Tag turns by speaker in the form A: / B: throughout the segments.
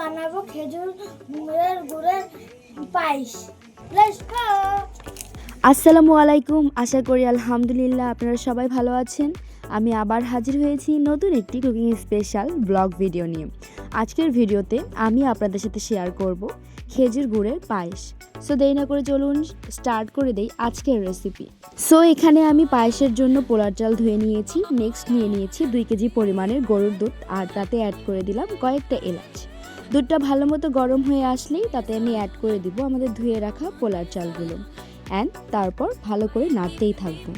A: বানাবো খেজুরের গুড়ের পায়েস। Let's go.
B: আসসালামু আলাইকুম, আশা করি আলহামদুলিল্লাহ আপনারা সবাই ভালো আছেন। আমি আবার হাজির হয়েছি নতুন একটি কুকিং স্পেশাল ব্লগ ভিডিও নিয়ে। আজকের ভিডিওতে আমি আপনাদের সাথে শেয়ার করব খেজুর গুড়ের পায়েস। সো দেরি না করে চলুন স্টার্ট করে দেই আজকের রেসিপি। সো এখানে আমি পায়েসের জন্য পোলার চাল ধুয়ে নিয়েছি। নেক্সট নিয়ে নিয়েছি 2 কেজি পরিমাণের গরুর দুধ, আর তাতে অ্যাড করে দিলাম কয়েকটা এলাচ। দুধটা ভালো মতো গরম হয়ে আসলেই তাতে আমি অ্যাড করে দিব আমাদের ধুয়ে রাখা পোলার চালগুলো, অ্যান্ড তারপর ভালো করে নাড়তেই থাকবো।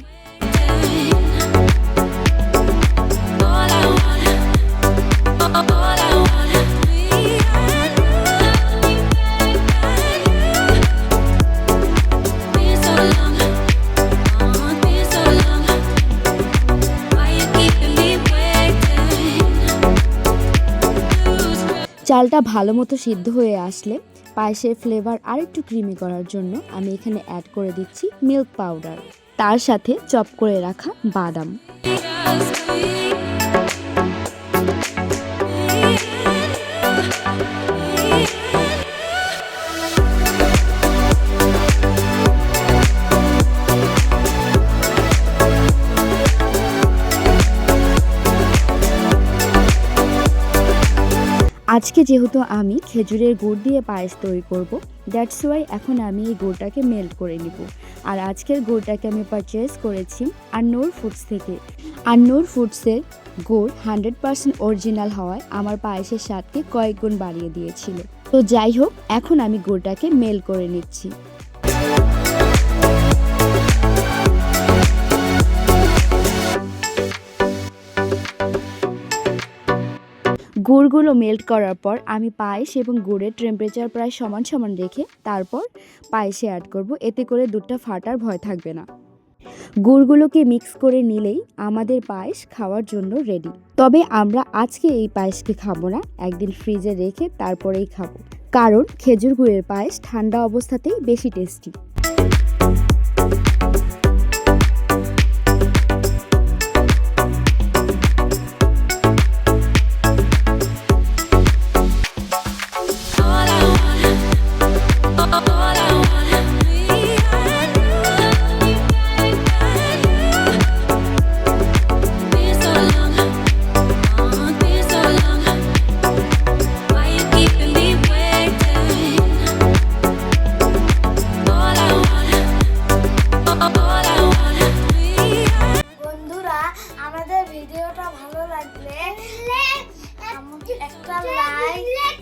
B: চালটা ভালো মতো সিদ্ধ হয়ে আসলে পায়েসের ফ্লেভার আর একটু ক্রিমি করার জন্য আমি এখানে অ্যাড করে দিচ্ছি মিল্ক পাউডার, তার সাথে চপ করে রাখা বাদাম। আজকে যেহেতু আমি খেজুরের গুড় দিয়ে পায়েস তৈরি করব, দ্যাটস ওয়াই এখন আমি এই গুড়টাকে মেল্ট করে নিব। আর আজকের গুড়টাকে আমি পারচেজ করেছি আন্নুর ফুডস থেকে। আন্নুর ফুডসের গুড় 100% অরিজিনাল হওয়ায় আমার পায়েসের স্বাদকে কয়েক গুণ বাড়িয়ে দিয়েছিল। তো যাই হোক, এখন আমি গুড়টাকে মেল্ট করে নিচ্ছি। গুড়গুলো মেল্ট করার পর আমি পায়েস এবং গুড়ের টেম্পারেচার প্রায় সমান সমান রেখে তারপর পায়েসে অ্যাড করব, এতে করে দুধটা ফাটার ভয় থাকবে না। গুড়গুলোকে মিক্স করে নিলেই আমাদের পায়েস খাওয়ার জন্য রেডি। তবে আমরা আজকে এই পায়েসকে খাবো না, একদিন ফ্রিজে রেখে তারপরেই খাবো, কারণ খেজুর গুড়ের পায়েস ঠান্ডা অবস্থাতেই বেশি টেস্টি।
A: আমাদের ভিডিওটা ভালো লাগলে একটা লাইক,